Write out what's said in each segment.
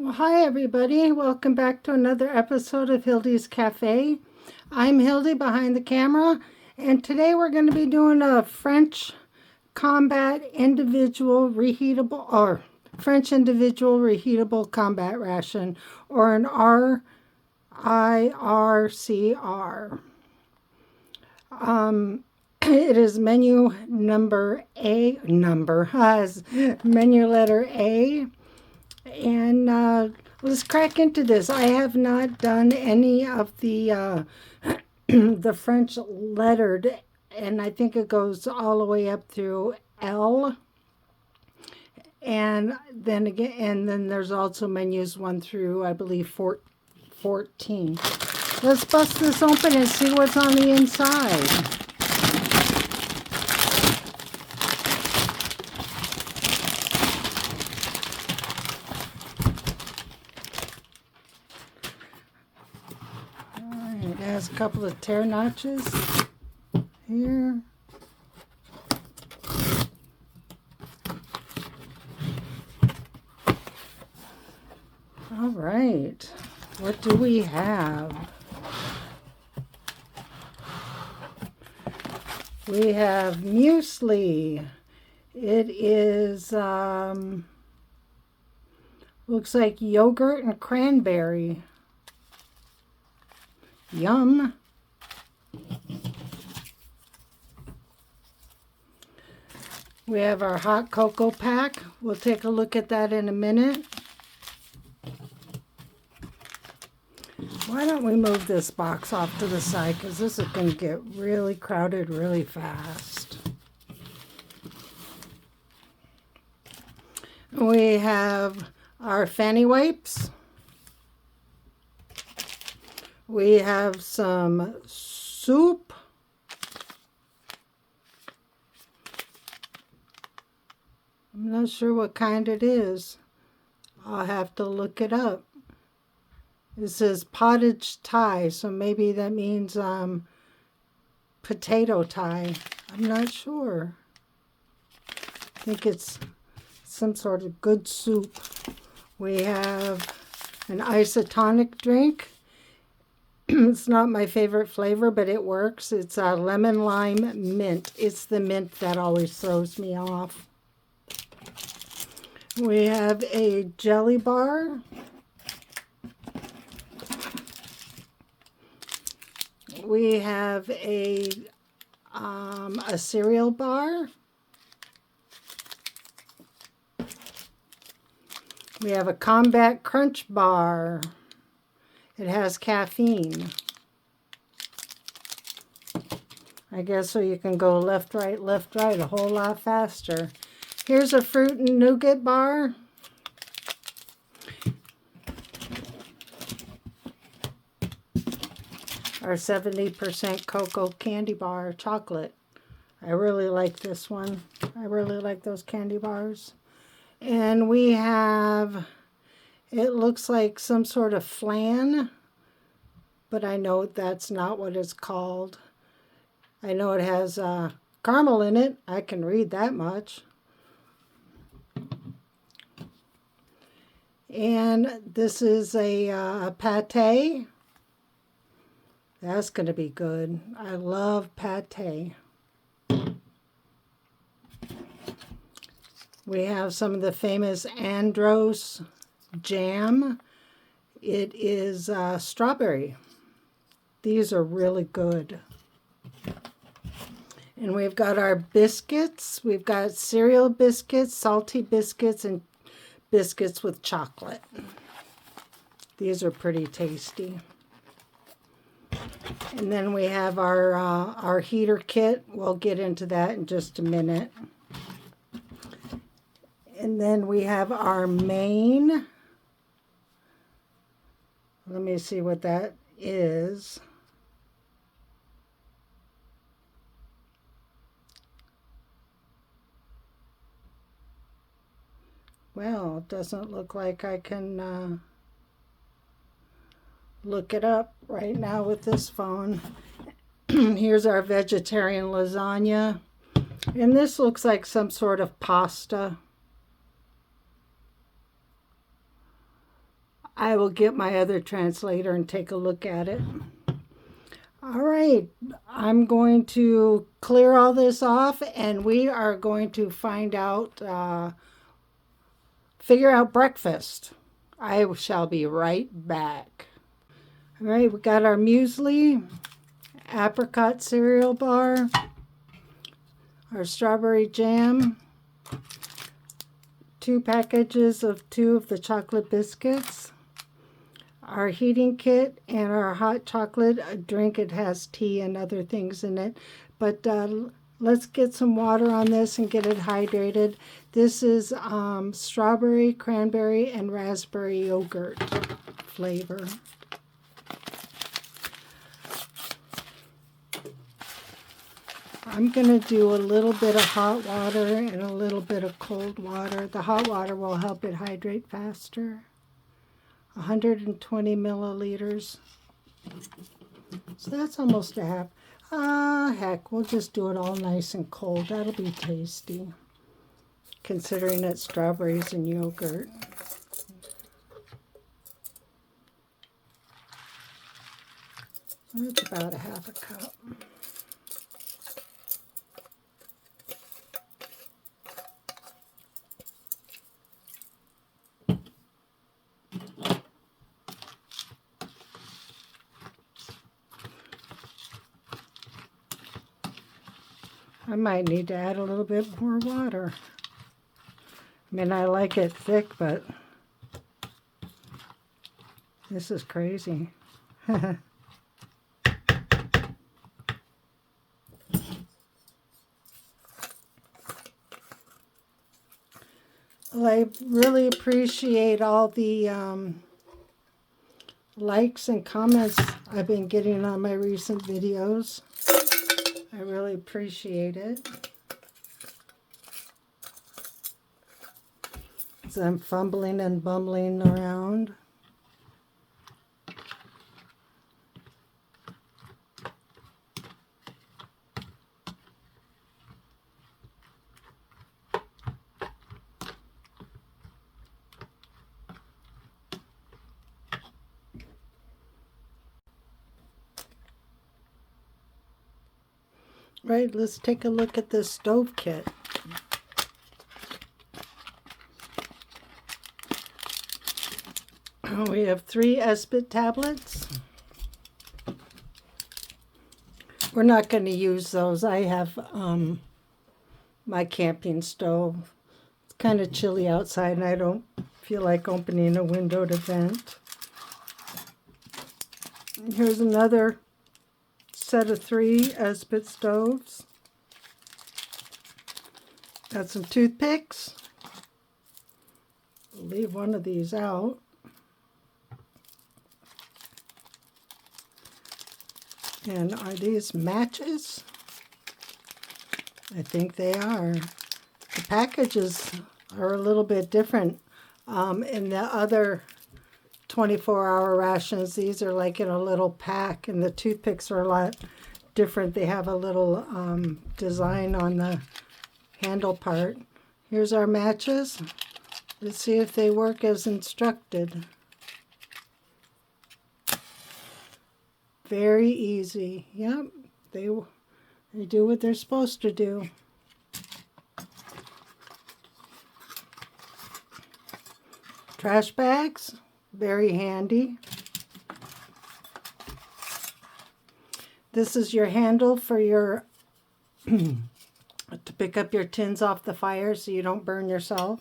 Well, hi everybody. Welcome back to another episode of Hildy's Cafe. I'm Hildy behind the camera, and today we're going to be doing a French combat individual reheatable or French individual reheatable combat ration, or an RIRCR. It is menu menu letter A. And let's crack into this. I have not done any of the the French lettered, and I think it goes all the way up through L. And then there's also menus 1 through, I believe, 14. Let's bust this open and see what's on the inside. It has a couple of tear notches here. All right, what do we have? We have muesli. It is, looks like yogurt and cranberry. Yum. We have our hot cocoa pack. We'll take a look at that in a minute. Why don't we move this box off to the side, because this is going to get really crowded really fast. We have our fanny wipes. We have some soup. I'm not sure what kind it is. I'll have to look it up. It says pottage Thai, so maybe that means potato Thai. I'm not sure. I think it's some sort of good soup. We have an isotonic drink. It's not my favorite flavor, but it works. It's a lemon lime mint. It's the mint that always throws me off. We have a jelly bar. We have a cereal bar. We have a Combat Crunch bar. It has caffeine. I guess so you can go left, right a whole lot faster. Here's a fruit and nougat bar. Our 70% cocoa candy bar chocolate. I really like this one. I really like those candy bars. And we have, it looks like some sort of flan, but I know that's not what it's called. I know it has caramel in it. I can read that much. And this is a pate. That's going to be good. I love pate. We have some of the famous Andros jam. It is strawberry. These are really good. And we've got our biscuits. We've got cereal biscuits, salty biscuits, and biscuits with chocolate. These are pretty tasty. And then we have our heater kit. We'll get into that in just a minute. And then we have our main. Let me see what that is. Well, it doesn't look like I can look it up right now with this phone. Here's our vegetarian lasagna. And this looks like some sort of pasta. I will get my other translator and take a look at it. All right, I'm going to clear all this off and we are going to find out, figure out breakfast. I shall be right back. All right, we got our muesli, apricot cereal bar, our strawberry jam, 2 packages of 2 of the chocolate biscuits, our heating kit, and our hot chocolate drink. It has tea and other things in it, but let's get some water on this and get it hydrated. This is strawberry, cranberry, and raspberry yogurt flavor. I'm going to do a little bit of hot water and a little bit of cold water. The hot water will help it hydrate faster. 120 milliliters. So that's almost a half. Heck, we'll just do it all nice and cold. That'll be tasty, considering it's strawberries and yogurt. That's about a half a cup. I might need to add a little bit more water. I mean, I like it thick, but this is crazy. Well, I really appreciate all the likes and comments I've been getting on my recent videos. I really appreciate it. As I'm fumbling and bumbling around. Right, let's take a look at this stove kit. We have 3 Esbit tablets. We're not going to use those. I have my camping stove. It's kind of chilly outside and I don't feel like opening a window to vent. Here's another set of 3 Esbit stoves. Got some toothpicks. I'll leave one of these out. And are these matches? I think they are. The packages are a little bit different. In the other 24-hour rations, these are like in a little pack, and the toothpicks are a lot different. They have a little design on the handle part. Here's our matches. Let's see if they work as instructed. Very easy. Yep, they do what they're supposed to do. Trash bags, very handy. This is your handle for your to pick up your tins off the fire so you don't burn yourself.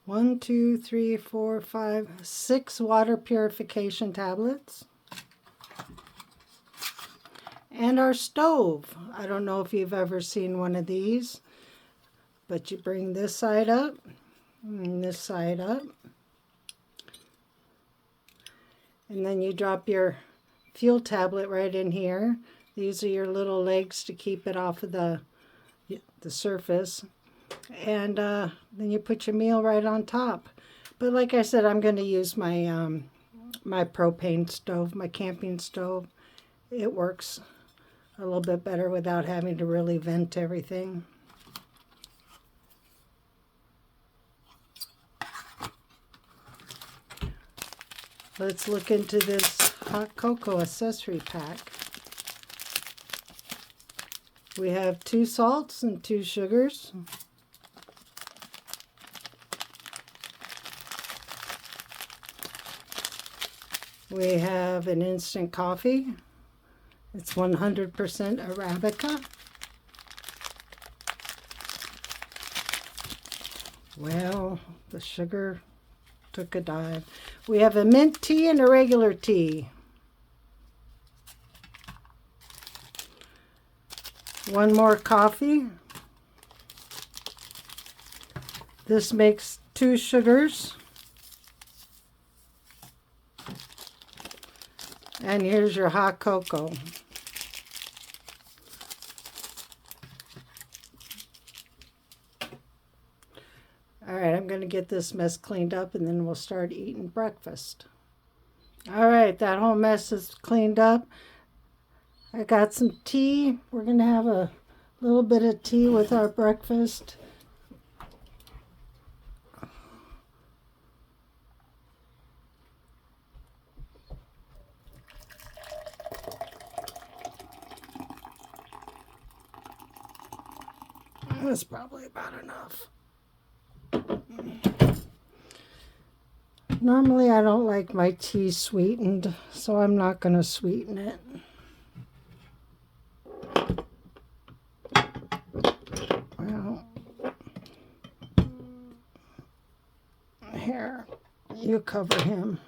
1, 2, 3, 4, 5, 6 water purification tablets. And our stove. I don't know if you've ever seen one of these, but you bring this side up and this side up. And then you drop your fuel tablet right in here. These are your little legs to keep it off of the surface. And then you put your meal right on top. But like I said, I'm going to use my my propane stove, my camping stove. It works a little bit better without having to really vent everything. Let's look into this hot cocoa accessory pack. We have 2 salts and 2 sugars. We have an instant coffee. It's 100% Arabica. Well, the sugar took a dive. We have a mint tea and a regular tea. 1 more coffee. This makes 2 sugars. And here's your hot cocoa. All right, I'm going to get this mess cleaned up and then we'll start eating breakfast. All right, that whole mess is cleaned up. I got some tea. We're going to have a little bit of tea with our breakfast. That's probably about enough. Normally I don't like my tea sweetened, so I'm not going to sweeten it. Well, here, you cover him.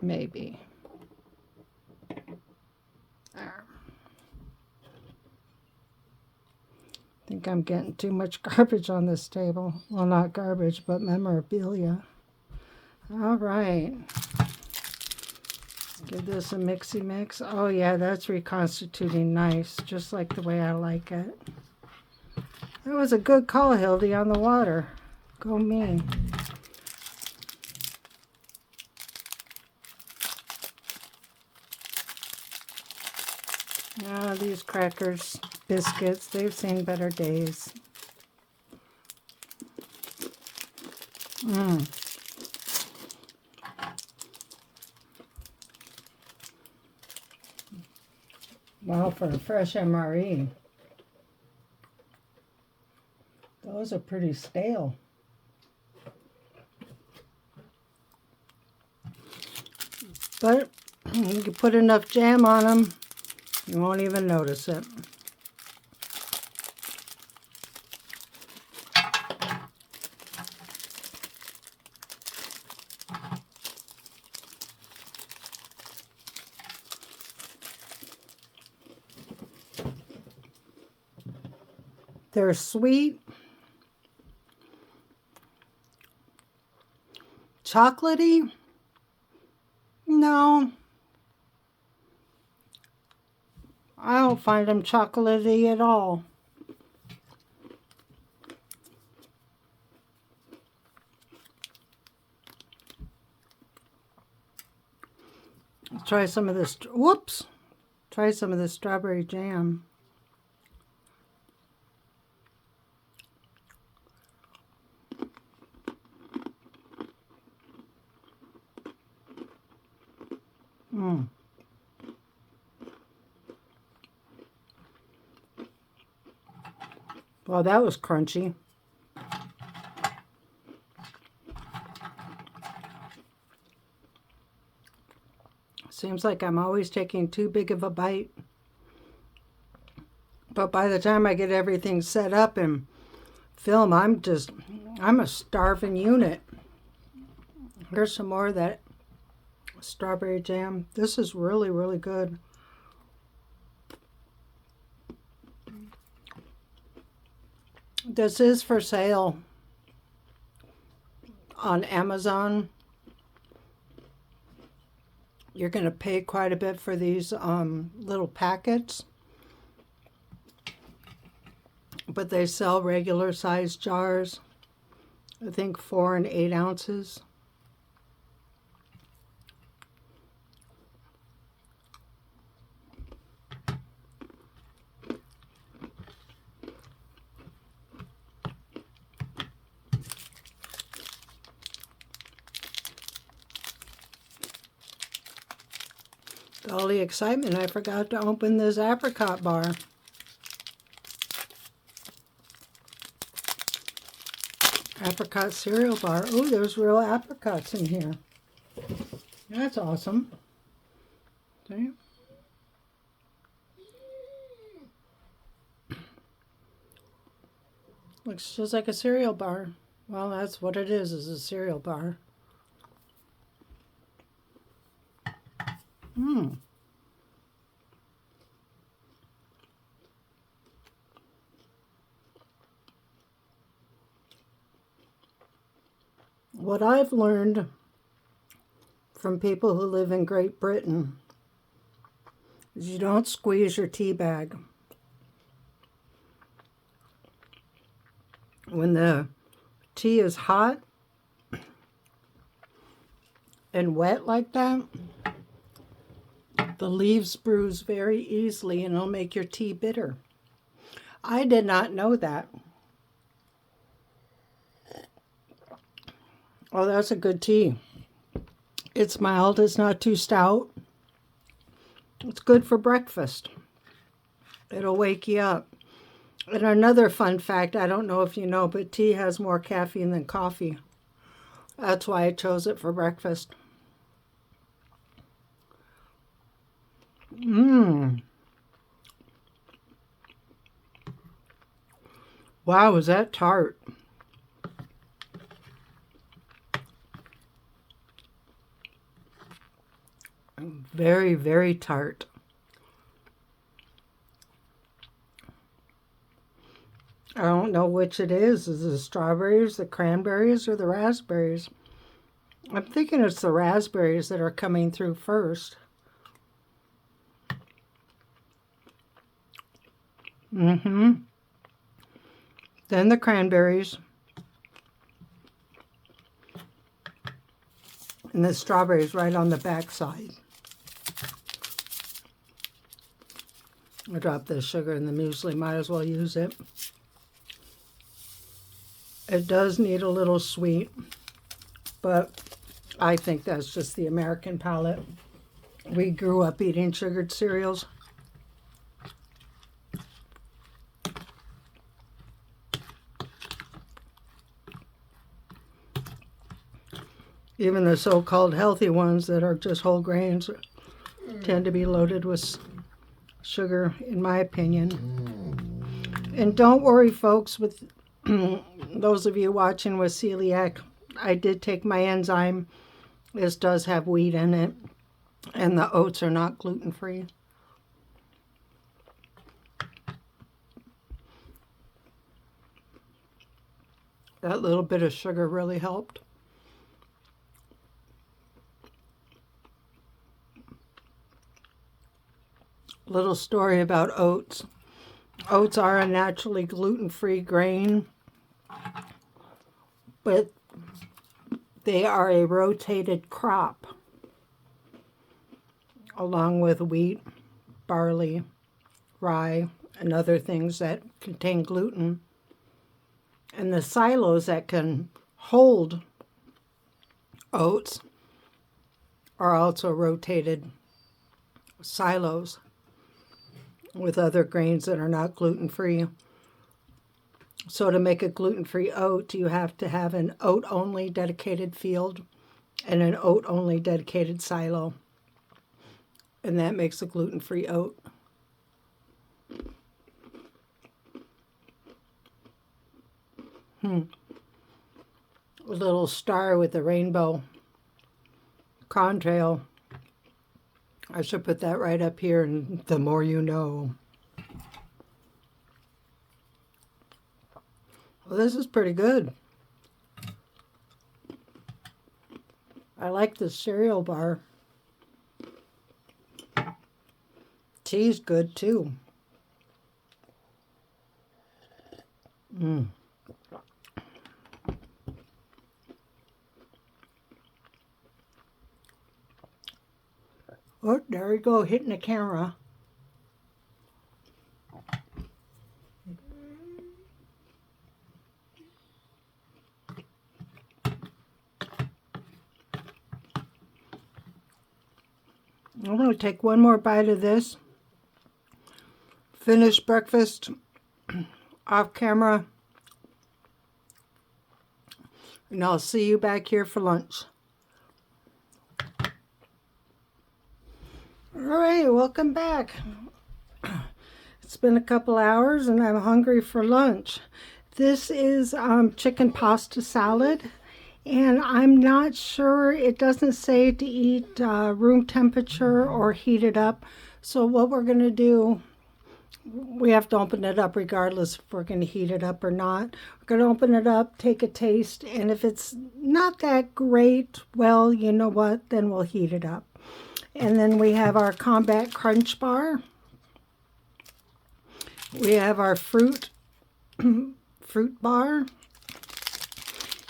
Maybe. There. I think I'm getting too much garbage on this table. Well, not garbage, but memorabilia. All right. Let's give this a mixy mix. Oh, yeah, that's reconstituting nice, just like the way I like it. That was a good call, Hildy, on the water. Go me. Ah, these crackers, biscuits, they've seen better days. Well, for a fresh MRE, those are pretty stale. But you can put enough jam on them, you won't even notice it. They're sweet, chocolatey. No, I don't find them chocolatey at all. Let's try some of this. Whoops! Try some of this strawberry jam. Well, that was crunchy. Seems like I'm always taking too big of a bite. But by the time I get everything set up and film, I'm a starving unit. Here's some more of that strawberry jam. This is really, really good. This is for sale on Amazon. You're going to pay quite a bit for these little packets. But they sell regular size jars. I think 4 and 8 ounces. With all the excitement, I forgot to open this apricot bar. Apricot cereal bar. Oh, there's real apricots in here. That's awesome. See? Looks just like a cereal bar. Well, that's what it is a cereal bar. Mmm. What I've learned from people who live in Great Britain is you don't squeeze your tea bag. When the tea is hot and wet like that, the leaves bruise very easily and it'll make your tea bitter. I did not know that. Oh, that's a good tea. It's mild, it's not too stout. It's good for breakfast. It'll wake you up. And another fun fact, I don't know if you know, but tea has more caffeine than coffee. That's why I chose it for breakfast. Mmm. Wow, is that tart? Very, very tart. I don't know which it is. Is it the strawberries, the cranberries, or the raspberries? I'm thinking it's the raspberries that are coming through first. Mm-hmm. Then the cranberries. And the strawberries right on the back side. I dropped the sugar in the muesli. Might as well use it. It does need a little sweet, but I think that's just the American palate. We grew up eating sugared cereals. Even the so-called healthy ones that are just whole grains tend to be loaded with sugar, in my opinion. And don't worry, folks, with those of you watching with celiac, I did take my enzyme. This does have wheat in it, and the oats are not gluten-free. That little bit of sugar really helped. Little story about oats. Oats are a naturally gluten-free grain, but they are a rotated crop, along with wheat, barley, rye, and other things that contain gluten. And the silos that can hold oats are also rotated silos with other grains that are not gluten-free. So to make a gluten-free oat, you have to have an oat-only dedicated field and an oat-only dedicated silo. And that makes a gluten-free oat. A little star with a rainbow contrail. I should put that right up here, and the more you know. Well, this is pretty good. I like the cereal bar. Tea's good too. Oh, there we go, hitting the camera. I'm going to take one more bite of this. Finish breakfast off camera. And I'll see you back here for lunch. All right, welcome back. It's been a couple hours and I'm hungry for lunch. This is chicken pasta salad. And I'm not sure, it doesn't say to eat room temperature or heat it up. So what we're going to do, we have to open it up regardless if we're going to heat it up or not. We're going to open it up, take a taste, and if it's not that great, well, you know what, then we'll heat it up. And then we have our Combat Crunch Bar. We have our fruit bar.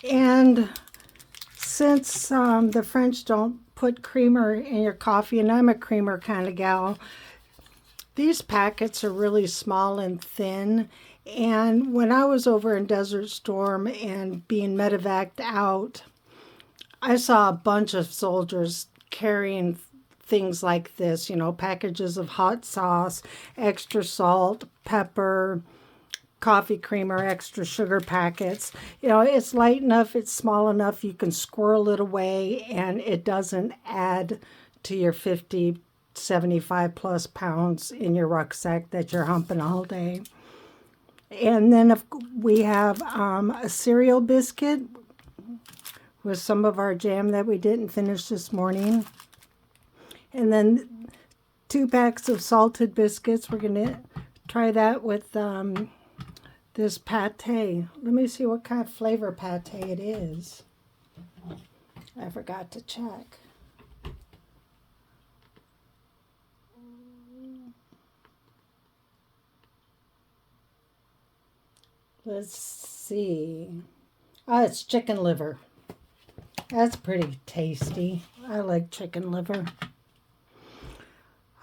And since the French don't put creamer in your coffee, and I'm a creamer kind of gal, these packets are really small and thin. And when I was over in Desert Storm and being medevaced out, I saw a bunch of soldiers carrying things like this, you know, packages of hot sauce, extra salt, pepper, coffee creamer, extra sugar packets. You know, it's light enough, it's small enough, you can squirrel it away and it doesn't add to your 50, 75 plus pounds in your rucksack that you're humping all day. And then we have a cereal biscuit with some of our jam that we didn't finish this morning. And then 2 packs of salted biscuits. We're going to try that with this pate. Let me see what kind of flavor pate it is. I forgot to check. Let's see. Oh, it's chicken liver. That's pretty tasty. I like chicken liver.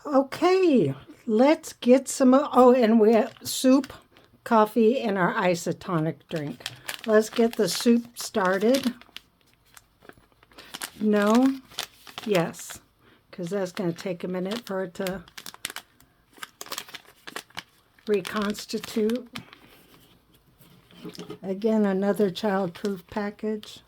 Okay, let's get some. Oh, and we have soup, coffee, and our isotonic drink. Let's get the soup started. No? Yes, because that's going to take a minute for it to reconstitute. Again, another child-proof package.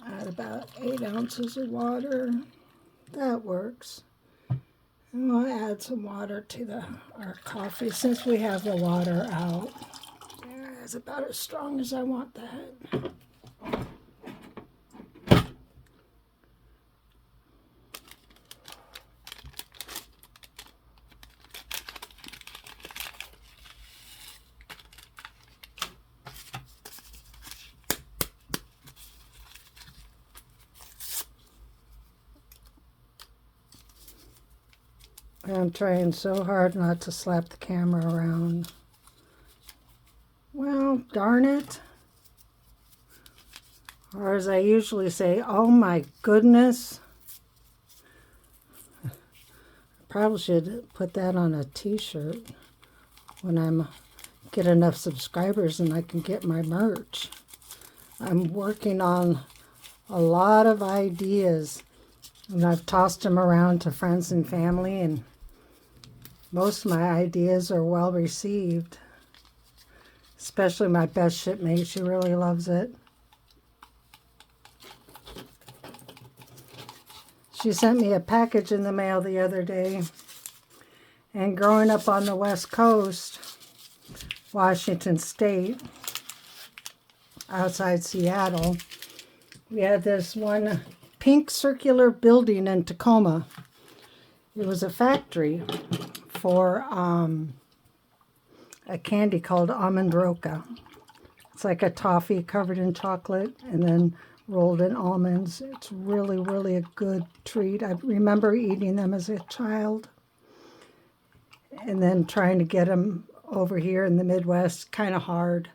Add about 8 ounces of water. That works. And we'll add some water to our coffee since we have the water out. It's about as strong as I want that. I'm trying so hard not to slap the camera around. Well, darn it. Or as I usually say, oh my goodness. I probably should put that on a t-shirt when I get enough subscribers and I can get my merch. I'm working on a lot of ideas and I've tossed them around to friends and family, and most of my ideas are well received. Especially my best shipmate, she really loves it. She sent me a package in the mail the other day. And growing up on the West Coast, Washington State, outside Seattle, we had this one pink circular building in Tacoma. It was a factory for a candy called Almond Roca. It's like a toffee covered in chocolate, and then rolled in almonds. It's really, really a good treat. I remember eating them as a child and then trying to get them over here in the Midwest, kind of hard.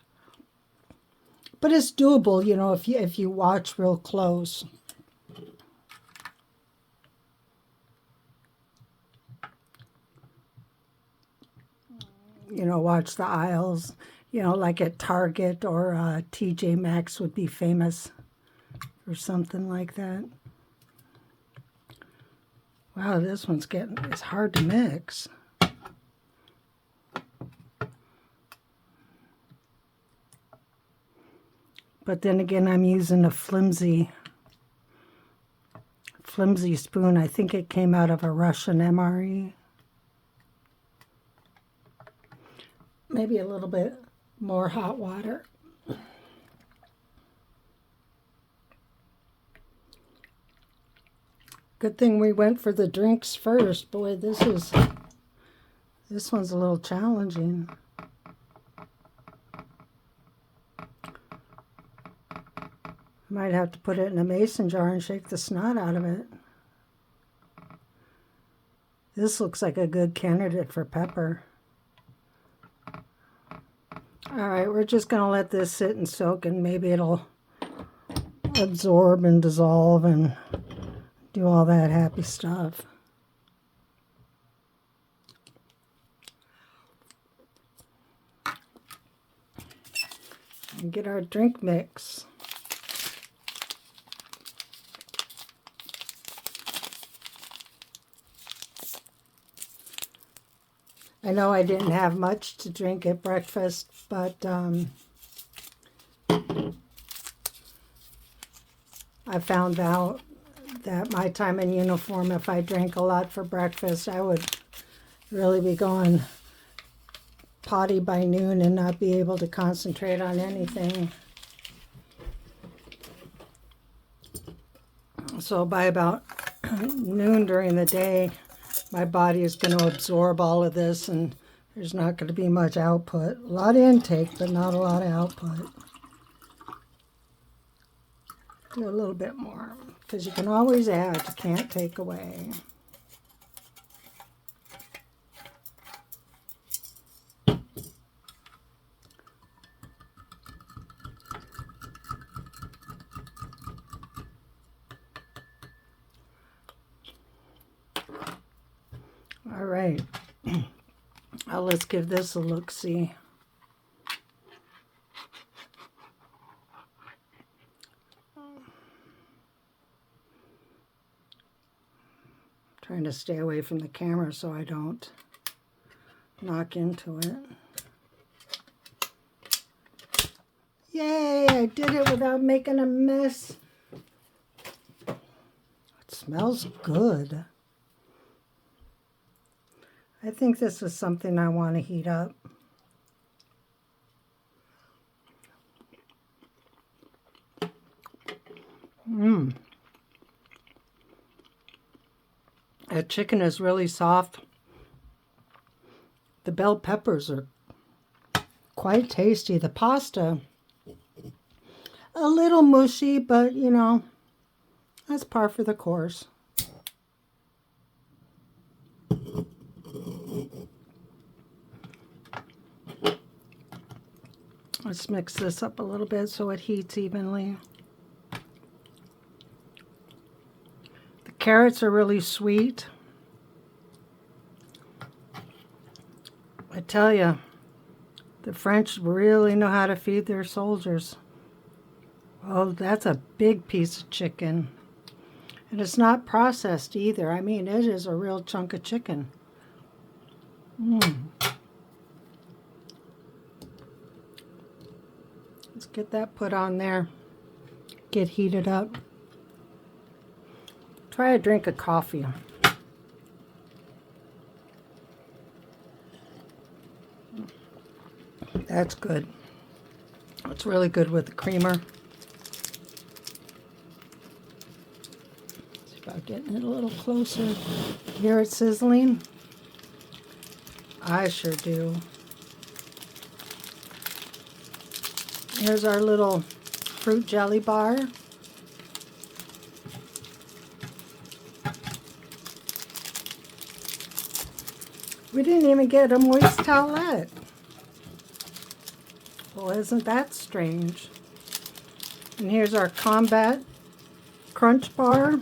But it's doable, you know, if you watch real close. You know, watch the aisles. You know, like at Target or TJ Maxx would be famous for something like that. Wow, this one's it's hard to mix. But then again, I'm using a flimsy spoon. I think it came out of a Russian MRE. Maybe a little bit more hot water. Good thing we went for the drinks first. Boy, this one's a little challenging. Might have to put it in a mason jar and shake the snot out of it. This looks like a good candidate for pepper. All right, we're just going to let this sit and soak, and maybe it'll absorb and dissolve and do all that happy stuff. And get our drink mix. I know I didn't have much to drink at breakfast, but I found out that my time in uniform, if I drank a lot for breakfast, I would really be going potty by noon and not be able to concentrate on anything. So by about noon during the day, my body is going to absorb all of this, and there's not going to be much output. A lot of intake, but not a lot of output. Do a little bit more, because you can always add, you can't take away. All right, now let's give this a look-see. Trying to stay away from the camera so I don't knock into it. Yay, I did it without making a mess. It smells good. I think this is something I want to heat up. That chicken is really soft. The bell peppers are quite tasty. The pasta, a little mushy, but you know, that's par for the course. Let's mix this up a little bit so it heats evenly. The carrots are really sweet. I tell you, the French really know how to feed their soldiers. Oh, that's a big piece of chicken. And it's not processed either. I mean, it is a real chunk of chicken. Let's get that put on there. Get heated up. Try a drink of coffee. That's good. It's really good with the creamer. See about getting it a little closer. Hear it sizzling? I sure do. Here's our little fruit jelly bar. We didn't even get a moist towelette. Well, isn't that strange? And here's our Combat Crunch Bar.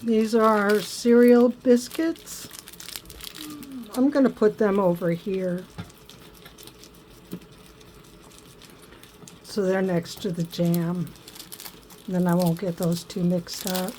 These are our cereal biscuits. I'm going to put them over here so they're next to the jam. And then I won't get those two mixed up.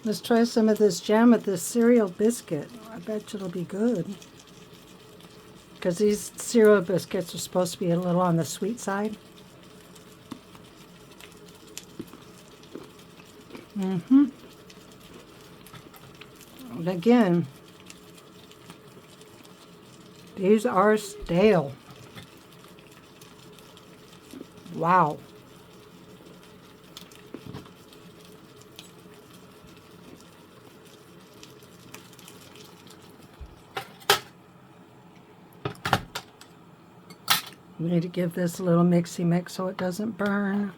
Let's try some of this jam with this cereal biscuit. I bet you it'll be good. Because these cereal biscuits are supposed to be a little on the sweet side. And again, these are stale. Wow. We need to give this a little mixy mix so it doesn't burn.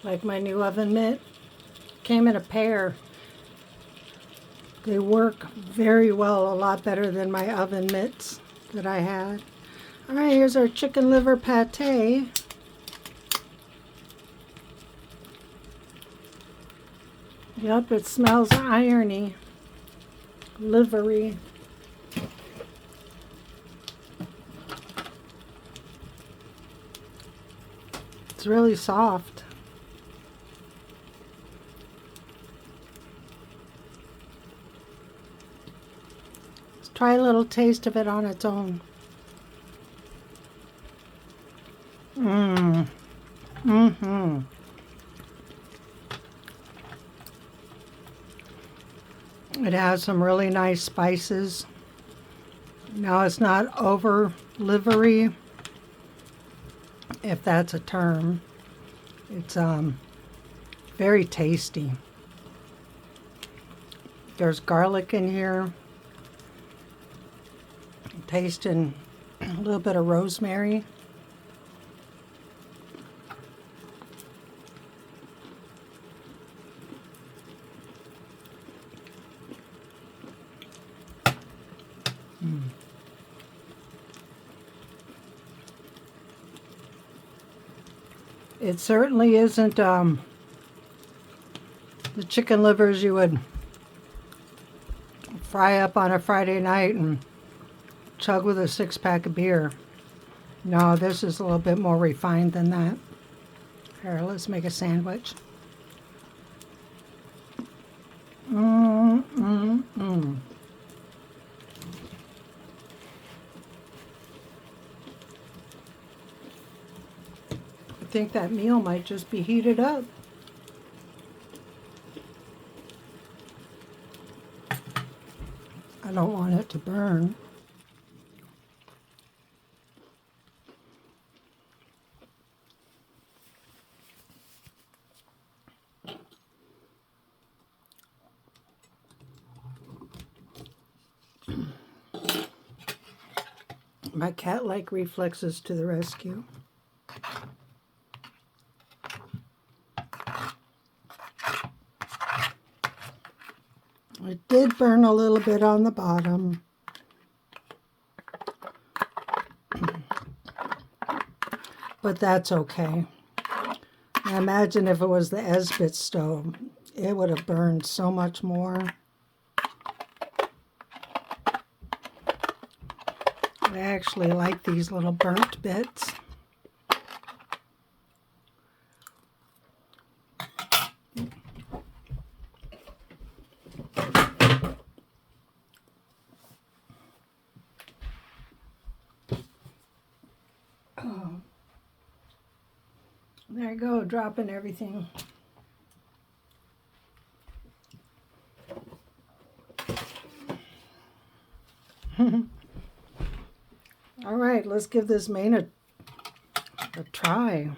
Like my new oven mitt, came in a pair. They work very well, a lot better than my oven mitts that I had. All right, here's our chicken liver pate. Yep, it smells irony, livery. It's really soft. Let's try a little taste of it on its own. It has some really nice spices. Now it's not over livery, if that's a term. It's very tasty. There's garlic in here. Tasting a little bit of rosemary. It certainly isn't the chicken livers you would fry up on a Friday night and chug with a 6-pack of beer. No, this is a little bit more refined than that. Here, let's make a sandwich. I think that meal might just be heated up. I don't want it to burn. My cat-like reflexes to the rescue. It did burn a little bit on the bottom. But that's okay. I imagine if it was the Esbit stove, it would have burned so much more. I actually like these little burnt bits. There you go, dropping everything. All right, let's give this main a try.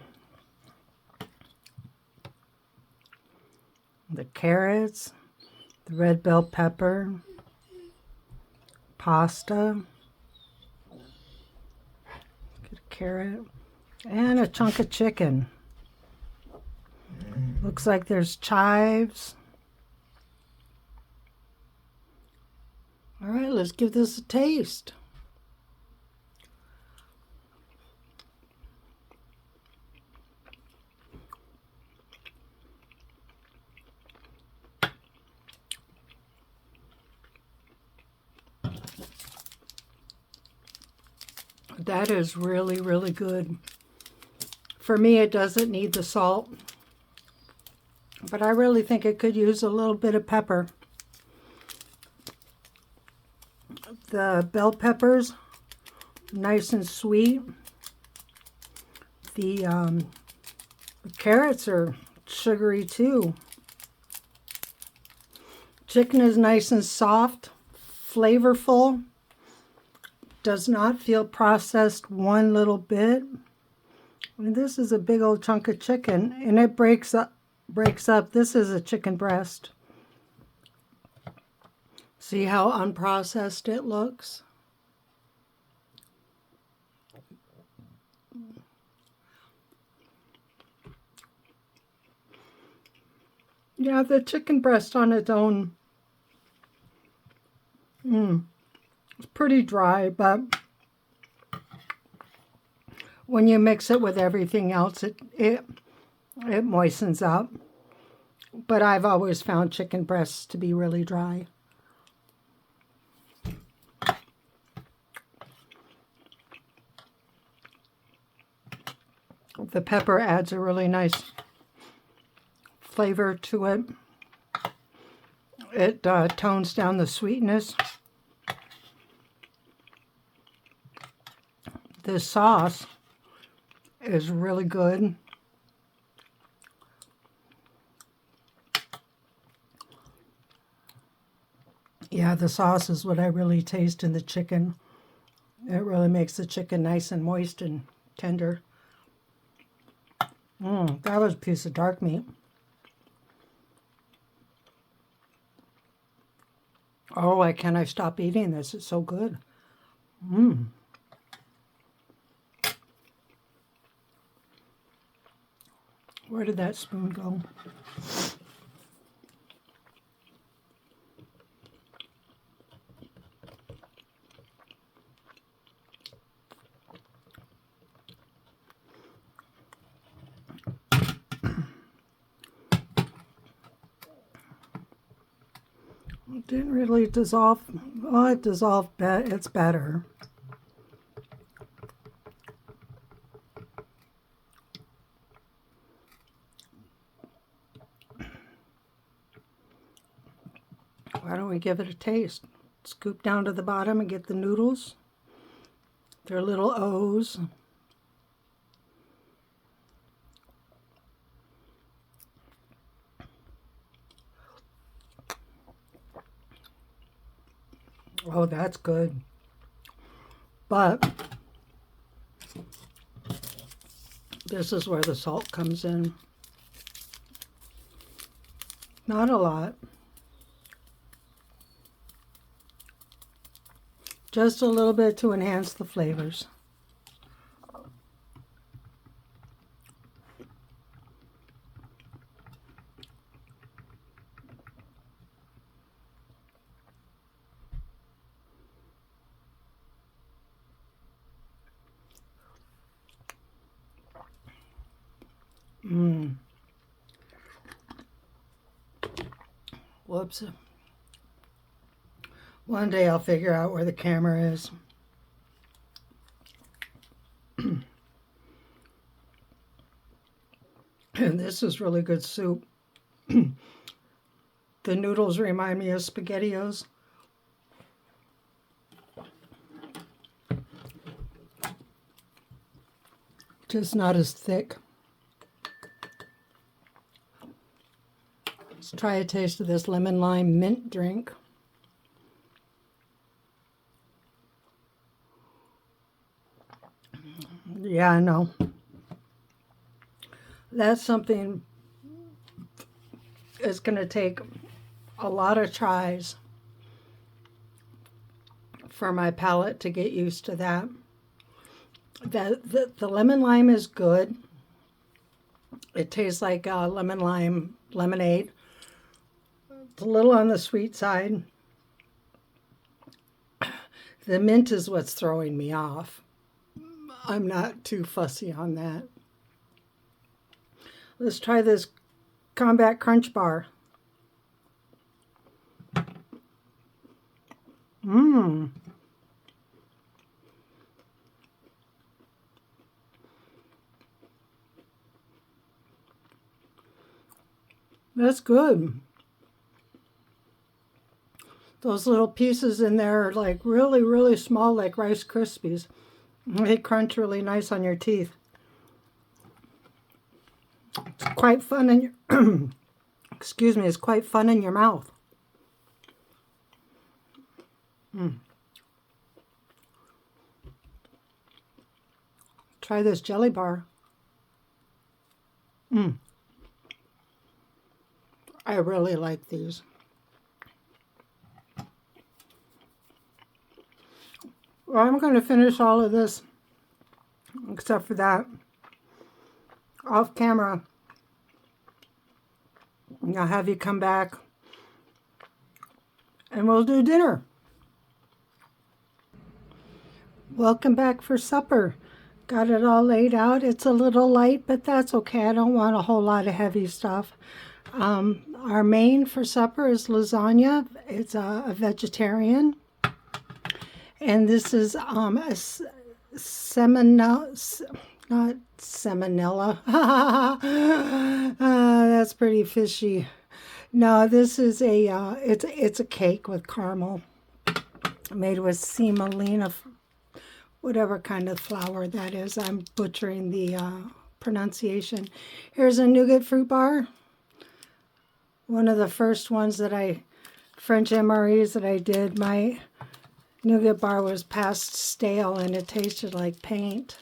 The carrots, the red bell pepper, pasta, get a carrot, and a chunk of chicken. Looks like there's chives. All right, let's give this a taste. That is really, really good. For me, it doesn't need the salt, but I really think it could use a little bit of pepper. The bell peppers, nice and sweet. The carrots are sugary too. Chicken is nice and soft, flavorful. Does not feel processed one little bit. I mean, this is a big old chunk of chicken, and it breaks up. This is a chicken breast. See how unprocessed it looks? Yeah, the chicken breast on its own, it's pretty dry, but when you mix it with everything else, it moistens up. But I've always found chicken breasts to be really dry. The pepper adds a really nice flavor to it. It tones down the sweetness. This sauce is really good. Yeah, the sauce is what I really taste in the chicken. It really makes the chicken nice and moist and tender. That was a piece of dark meat. Oh, why can't I stop eating this? It's so good. Where did that spoon go? It didn't really dissolve. Well, it dissolved, it's better. Why don't we give it a taste? Scoop down to the bottom and get the noodles. They're little O's. Oh, that's good. But this is where the salt comes in. Not a lot. Just a little bit to enhance the flavors. Mmm. Whoops. One day I'll figure out where the camera is. And this is really good soup. The noodles remind me of SpaghettiOs. Just not as thick. Let's try a taste of this lemon lime mint drink. Yeah, I know. That's something it's going to take a lot of tries for my palate to get used to that. The lemon lime is good. It tastes like lemon lime lemonade. It's a little on the sweet side. The mint is what's throwing me off. I'm not too fussy on that. Let's try this Combat Crunch Bar. Mmm. That's good. Those little pieces in there are like really, really small, like Rice Krispies. They crunch really nice on your teeth. It's quite fun in your excuse me, it's quite fun in your mouth. Try this jelly bar. I really like these. Well, I'm going to finish all of this, except for that, off camera. I'll have you come back and we'll do dinner. Welcome back for supper. Got it all laid out. It's a little light, but that's okay. I don't want a whole lot of heavy stuff. Our main for supper is lasagna. It's a vegetarian. And this is a not salmonella. That's pretty fishy. No, this is it's a cake with caramel made with semolina, whatever kind of flour that is. I'm butchering the pronunciation. Here's a nougat fruit bar. One of the first ones that French MREs that I did, my nougat bar was past stale and it tasted like paint.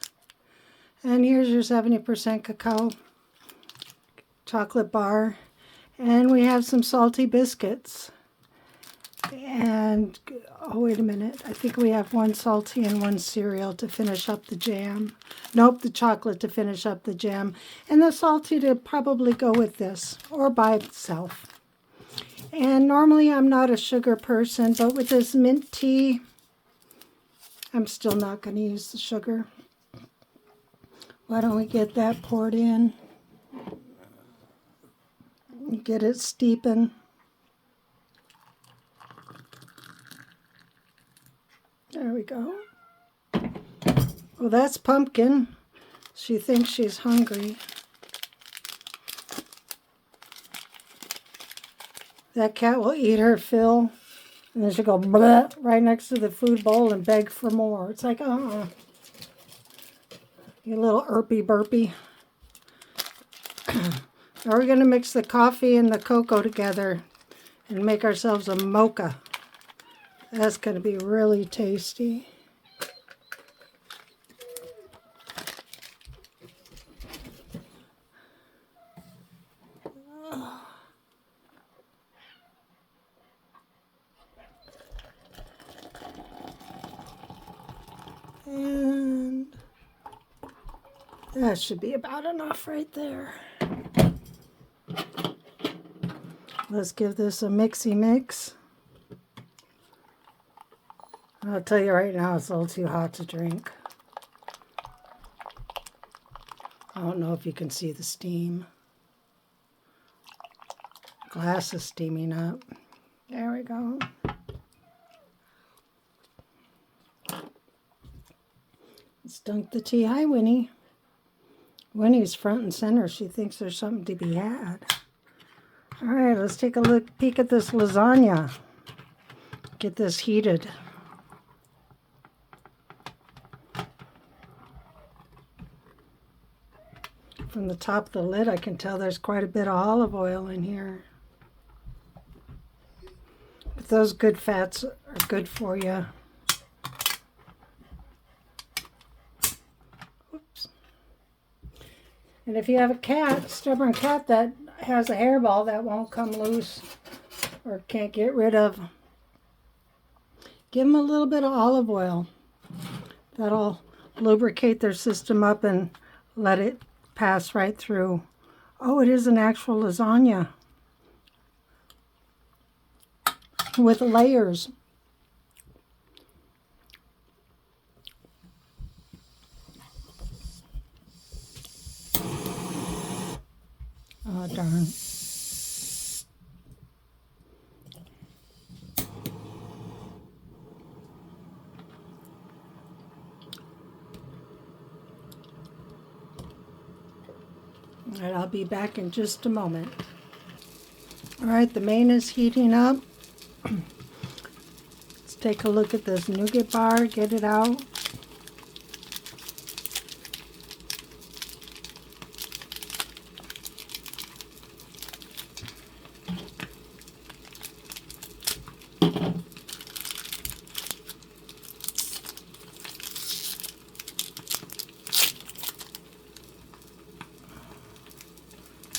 And here's your 70% cacao chocolate bar. And we have some salty biscuits. And, oh, wait a minute. I think we have one salty and one cereal to finish up the jam. Nope, the chocolate to finish up the jam. And the salty to probably go with this or by itself. And normally I'm not a sugar person, but with this mint tea, I'm still not going to use the sugar. Why don't we get that poured in? Get it steeping. There we go. Well, that's Pumpkin. She thinks she's hungry. That cat will eat her fill, and then she'll go bleh right next to the food bowl and beg for more. It's like, you little irpy burpy. Now we're going to mix the coffee and the cocoa together and make ourselves a mocha. That's going to be really tasty. And that should be about enough right there. Let's give this a mixy mix. I'll tell you right now, it's a little too hot to drink. I don't know if you can see the steam. Glass is steaming up. There we go. Let's dunk the tea. Hi, Winnie. Winnie's front and center. She thinks there's something to be had. All right, let's take a peek at this lasagna. Get this heated. From the top of the lid, I can tell there's quite a bit of olive oil in here. But those good fats are good for you. Oops. And if you have a cat, stubborn cat that has a hairball that won't come loose or can't get rid of, give them a little bit of olive oil. That'll lubricate their system up and let it pass right through. Oh, it is an actual lasagna with layers. Oh, darn. All right, I'll be back in just a moment. All right, the main is heating up. Let's take a look at this nougat bar, get it out.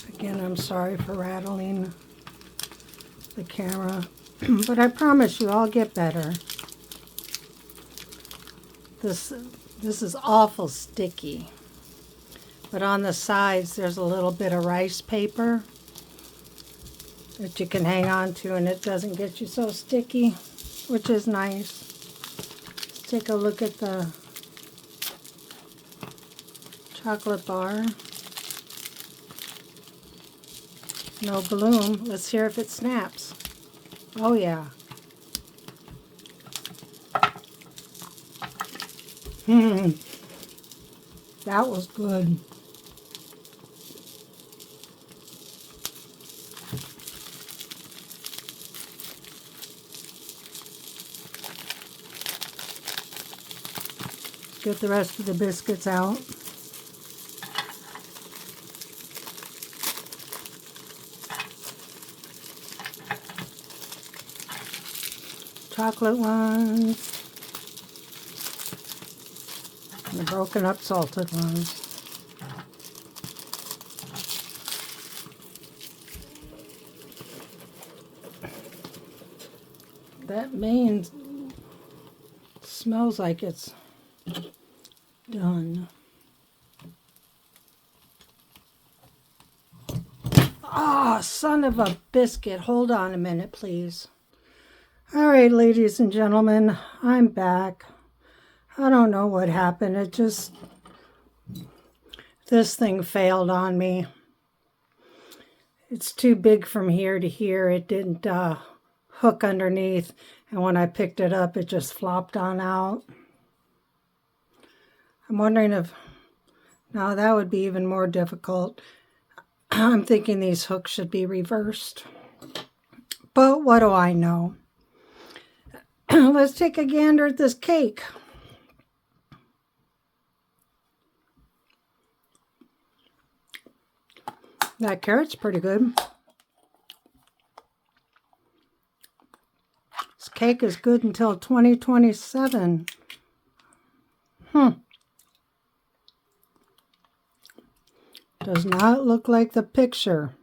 Again, I'm sorry for rattling the camera, but I promise you I'll get better. This is awful sticky, but on the sides there's a little bit of rice paper that you can hang on to, and it doesn't get you so sticky, which is nice. Let's take a look at the chocolate bar. No bloom. Let's hear if it snaps. Oh yeah. That was good. Get the rest of the biscuits out. Chocolate ones. And the broken up salted ones. That main smells like it's done. Ah, son of a biscuit. Hold on a minute, please. All right, ladies and gentlemen, I'm back. I don't know what happened. This thing failed on me. It's too big from here to here. It didn't hook underneath, and when I picked it up, it just flopped on out. I'm wondering if, now that would be even more difficult. I'm thinking these hooks should be reversed. But what do I know? Let's take a gander at this cake. That carrot's pretty good. This cake is good until 2027. Does not look like the picture.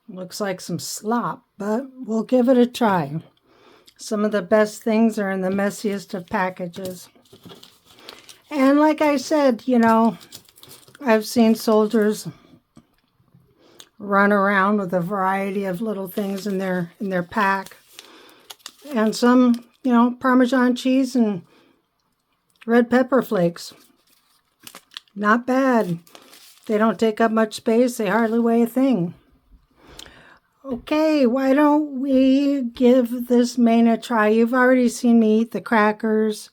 Looks like some slop, but we'll give it a try. Some of the best things are in the messiest of packages. And like I said, you know, I've seen soldiers run around with a variety of little things in their pack. And some, you know, Parmesan cheese and red pepper flakes. Not bad. They don't take up much space. They hardly weigh a thing. Okay, why don't we give this main a try? You've already seen me eat the crackers.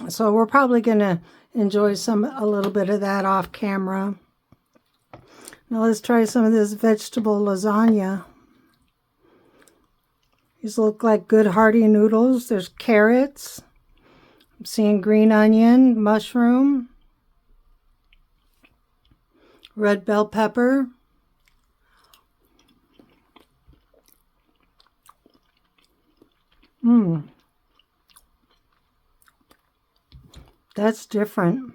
So we're probably going to enjoy a little bit of that off camera. Now let's try some of this vegetable lasagna. These look like good hearty noodles. There's carrots. I'm seeing green onion, mushroom, red bell pepper. That's different.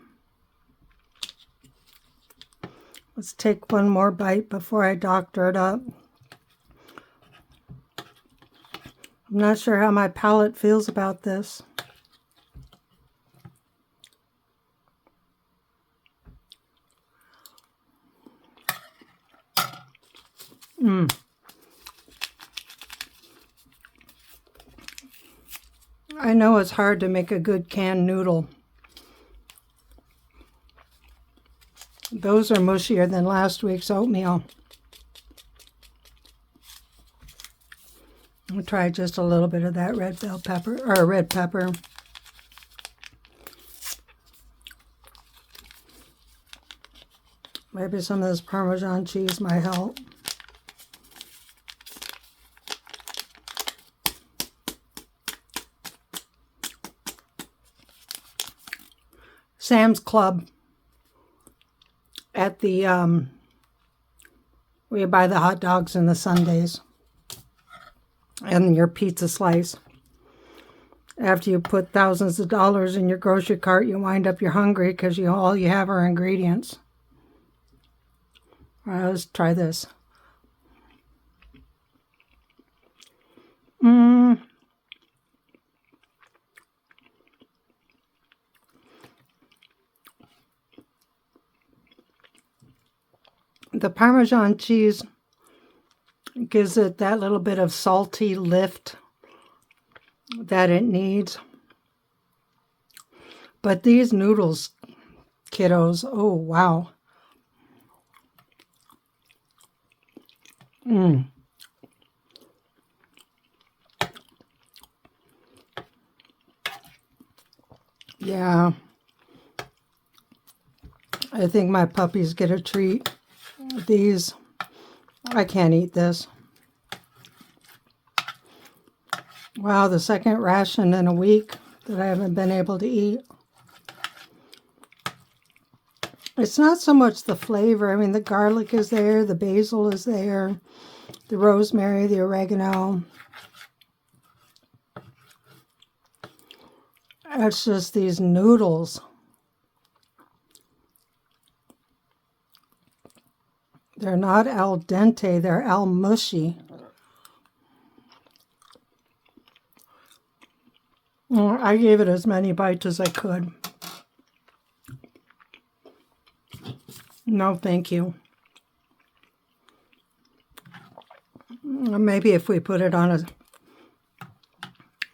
Let's take one more bite before I doctor it up. I'm not sure how my palate feels about this. I know it's hard to make a good canned noodle. Those are mushier than last week's oatmeal. I'll try just a little bit of that red bell pepper, or red pepper. Maybe some of this Parmesan cheese might help. Sam's Club at the where you buy the hot dogs and the sundaes and your pizza slice. After you put thousands of dollars in your grocery cart, you wind up you're hungry because all you have are ingredients. All right, let's try this. The Parmesan cheese gives it that little bit of salty lift that it needs. But these noodles, kiddos, oh wow. Yeah. I think my puppies get a treat. These, I can't eat this. Wow, the second ration in a week that I haven't been able to eat. It's not so much the flavor. I mean, the garlic is there, the basil is there, the rosemary, the oregano. It's just these noodles. They're not al dente, they're al mushy. I gave it as many bites as I could. No, thank you. Maybe if we put it on a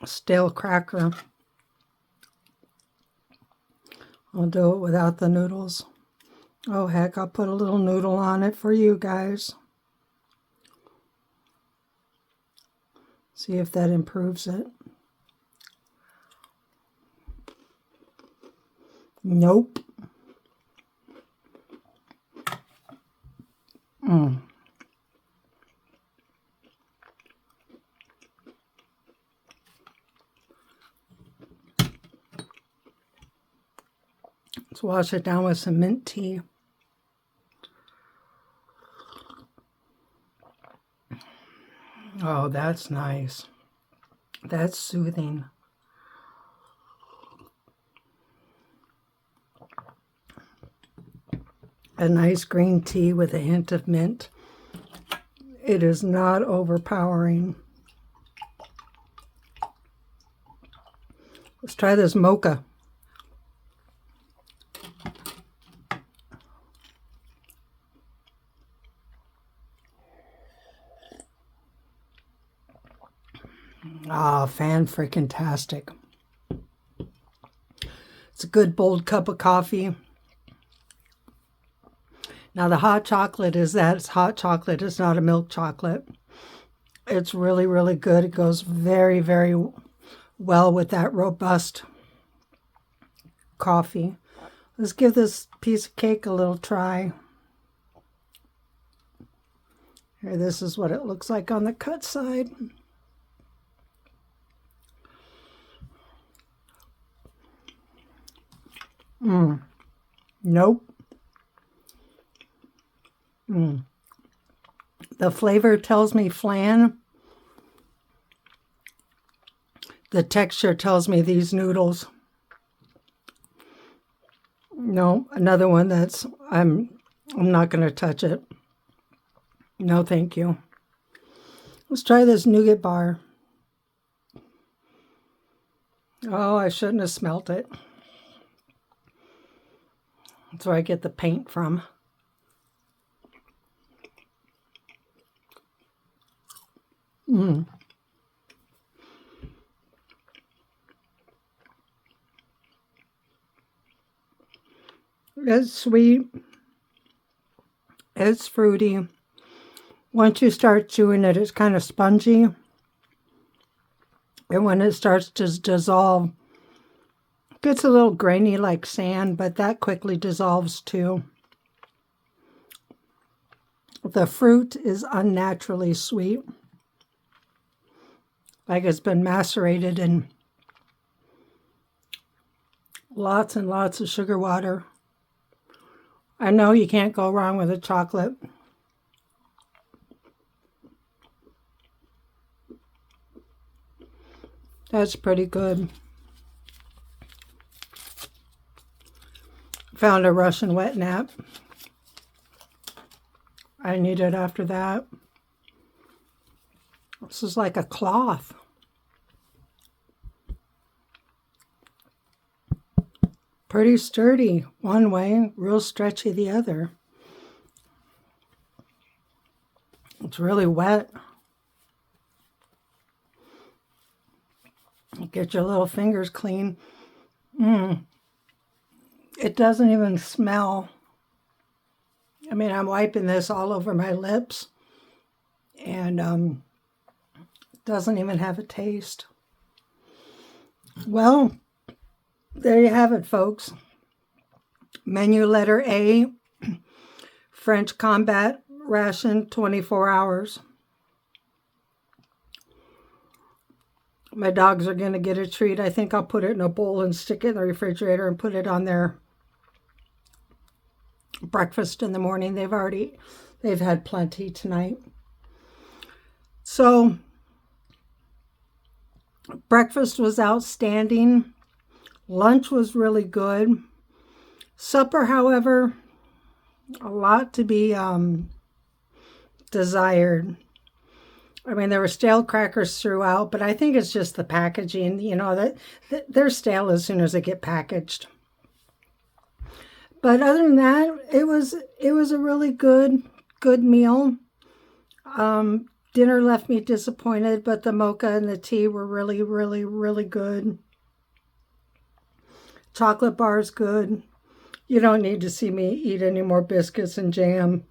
stale cracker, I'll do it without the noodles. Oh heck, I'll put a little noodle on it for you guys. See if that improves it. Nope. Let's wash it down with some mint tea. Oh, that's nice. That's soothing. A nice green tea with a hint of mint. It is not overpowering. Let's try this mocha. Ah, fan-freaking-tastic. It's a good bold cup of coffee. Now the hot chocolate is that it's hot chocolate. It's not a milk chocolate. It's really, really good. It goes very, very well with that robust coffee. Let's give this piece of cake a little try. Here, this is what it looks like on the cut side. Nope. The flavor tells me flan. The texture tells me these noodles. No, another one that's I'm not going to touch it. No, thank you. Let's try this nougat bar. Oh, I shouldn't have smelt it. That's where I get the paint from. It's sweet. It's fruity. Once you start chewing it, it's kind of spongy. And when it starts to dissolve, it gets a little grainy like sand, but that quickly dissolves too. The fruit is unnaturally sweet. Like it's been macerated in lots and lots of sugar water. I know you can't go wrong with a chocolate. That's pretty good. Found a Russian wet nap. I need it after that. This is like a cloth. Pretty sturdy one way, real stretchy the other. It's really wet. Get your little fingers clean. It doesn't even smell. I mean, I'm wiping this all over my lips, and it doesn't even have a taste. Well, there you have it, folks. Menu letter A, French combat ration, 24 hours. My dogs are going to get a treat. I think I'll put it in a bowl and stick it in the refrigerator and put it on their breakfast in the morning. They've had plenty tonight. So, breakfast was outstanding. Lunch was really good. Supper, however, a lot to be desired. I mean, there were stale crackers throughout, but I think it's just the packaging. You know, that they're stale as soon as they get packaged. But other than that, it was a really good meal. Dinner left me disappointed, but the mocha and the tea were really, really, really good. Chocolate bar's good. You don't need to see me eat any more biscuits and jam.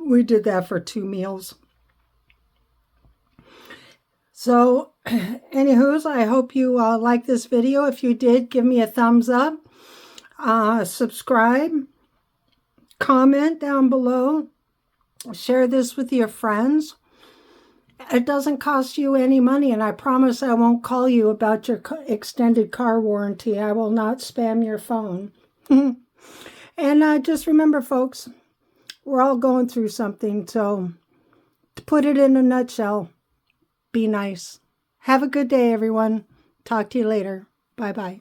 We did that for 2 meals. So, anywho's, I hope you like this video. If you did, give me a thumbs up. Subscribe. Comment down below. Share this with your friends. It doesn't cost you any money, and I promise I won't call you about your extended car warranty. I will not spam your phone. And just remember, folks, we're all going through something. So, to put it in a nutshell, be nice. Have a good day, everyone. Talk to you later. Bye-bye.